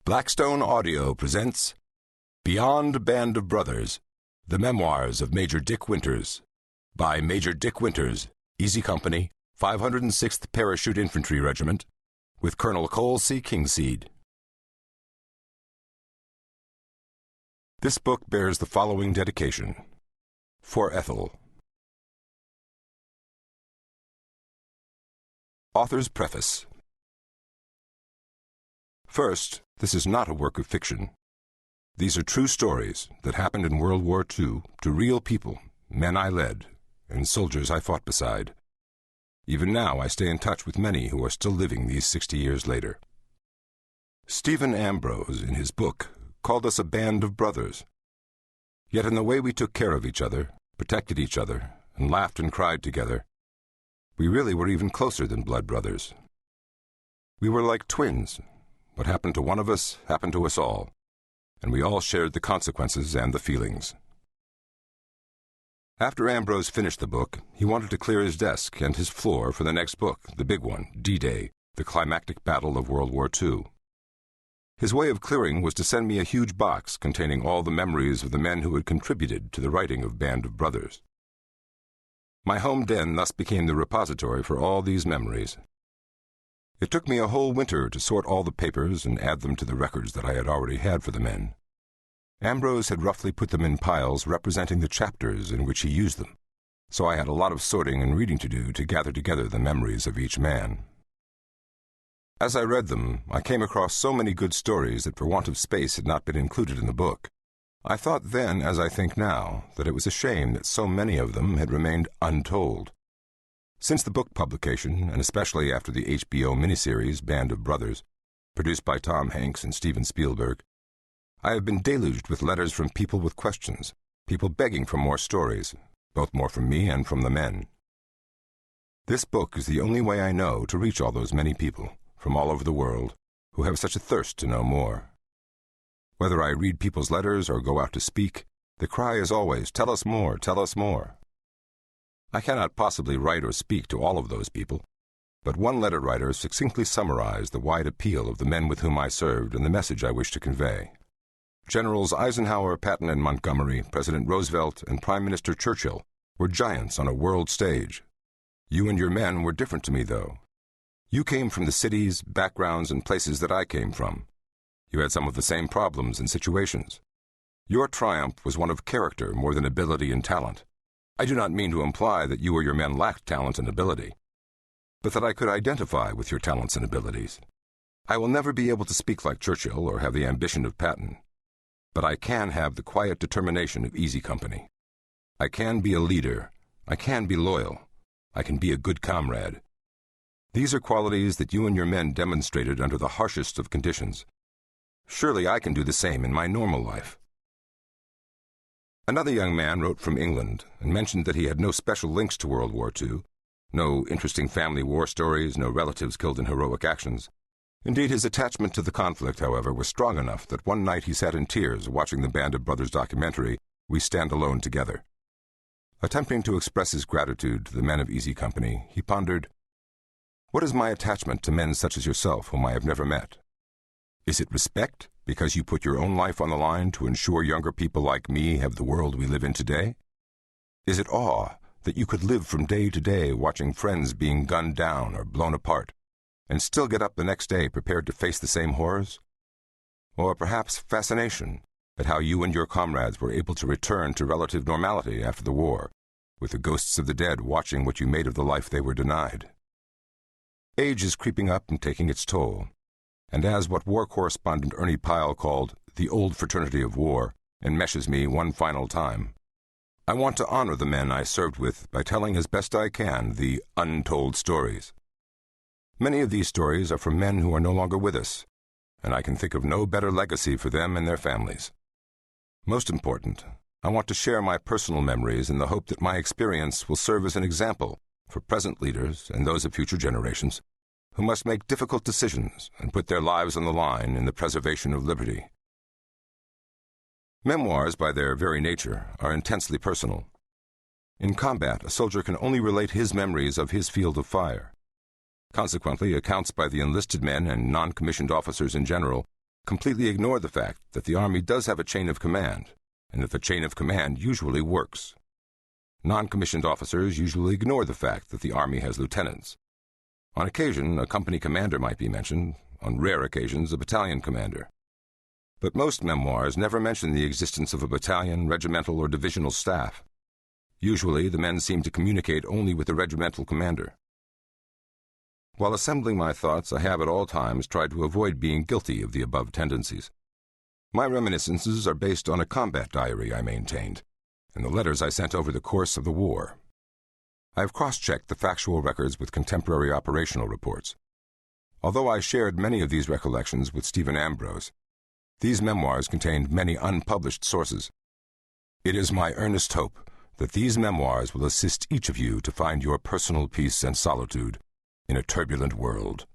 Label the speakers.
Speaker 1: Blackstone Audio presents Beyond Band of Brothers, The Memoirs of Major Dick Winterss, by Major Dick Winterss, Easy Company, 506th Parachute Infantry Regiment, with Colonel Cole C. Kingseed. This book bears the following dedication. For Ethel. Author's Preface. First, this is not a work of fiction. These are true stories that happened in World War II to real people, men I led, and soldiers I fought beside. Even now I stay in touch with many who are still living these 60 years later. Stephen Ambrose, in his book, called us a band of brothers. Yet in the way we took care of each other, protected each other, and laughed and cried together, we really were even closer than blood brothers. We were like twins. What happened to one of us happened to us all, and we all shared the consequences and the feelings. After Ambrose finished the book, he wanted to clear his desk and his floor for the next book, the big one, D-Day, the climactic battle of World War II. His way of clearing was to send me a huge box containing all the memories of the men who had contributed to the writing of Band of Brothers. My home den thus became the repository for all these memories. It took me a whole winter to sort all the papers and add them to the records that I had already had for the men. Ambrose had roughly put them in piles representing the chapters in which he used them, so I had a lot of sorting and reading to do to gather together the memories of each man. As I read them, I came across so many good stories that for want of space had not been included in the book. I thought then, as I think now, that it was a shame that so many of them had remained untold. Since the book publication, and especially after the HBO miniseries Band of Brothers, produced by Tom Hanks and Steven Spielberg, I have been deluged with letters from people with questions, people begging for more stories, both more from me and from the men. This book is the only way I know to reach all those many people, from all over the world, who have such a thirst to know more. Whether I read people's letters or go out to speak, the cry is always, "Tell us more, tell us more." I cannot possibly write or speak to all of those people, but one letter writer succinctly summarized the wide appeal of the men with whom I served and the message I wish to convey. Generals Eisenhower, Patton, and Montgomery, President Roosevelt, and Prime Minister Churchill were giants on a world stage. You and your men were different to me, though. You came from the cities, backgrounds, and places that I came from. You had some of the same problems and situations. Your triumph was one of character more than ability and talent. I do not mean to imply that you or your men lacked talent and ability, but that I could identify with your talents and abilities. I will never be able to speak like Churchill or have the ambition of Patton, but I can have the quiet determination of Easy Company. I can be a leader. I can be loyal. I can be a good comrade. These are qualities that you and your men demonstrated under the harshest of conditions. Surely I can do the same in my normal life. Another young man wrote from England and mentioned that he had no special links to World War II, no interesting family war stories, no relatives killed in heroic actions. Indeed, his attachment to the conflict, however, was strong enough that one night he sat in tears watching the Band of Brothers documentary, We Stand Alone Together. Attempting to express his gratitude to the men of Easy Company, he pondered, "What is my attachment to men such as yourself whom I have never met? Is it respect, because you put your own life on the line to ensure younger people like me have the world we live in today? Is it awe that you could live from day to day watching friends being gunned down or blown apart, and still get up the next day prepared to face the same horrors? Or perhaps fascination at how you and your comrades were able to return to relative normality after the war, with the ghosts of the dead watching what you made of the life they were denied? Age is creeping up and taking its toll, and as what war correspondent Ernie Pyle called the old fraternity of war enmeshes me one final time, I want to honor the men I served with by telling as best I can the untold stories. Many of these stories are from men who are no longer with us, and I can think of no better legacy for them and their families. Most important, I want to share my personal memories in the hope that my experience will serve as an example for present leaders and those of future generations who must make difficult decisions and put their lives on the line in the preservation of liberty. Memoirs, by their very nature, are intensely personal. In combat, a soldier can only relate his memories of his field of fire. Consequently, accounts by the enlisted men and non-commissioned officers in general completely ignore the fact that the Army does have a chain of command, and that the chain of command usually works. Non-commissioned officers usually ignore the fact that the Army has lieutenants. On occasion, a company commander might be mentioned, on rare occasions, a battalion commander. But most memoirs never mention the existence of a battalion, regimental, or divisional staff. Usually, the men seem to communicate only with the regimental commander. While assembling my thoughts, I have at all times tried to avoid being guilty of the above tendencies. My reminiscences are based on a combat diary I maintained, and the letters I sent over the course of the war. I have cross-checked the factual records with contemporary operational reports. Although I shared many of these recollections with Stephen Ambrose, these memoirs contained many unpublished sources. It is my earnest hope that these memoirs will assist each of you to find your personal peace and solitude in a turbulent world.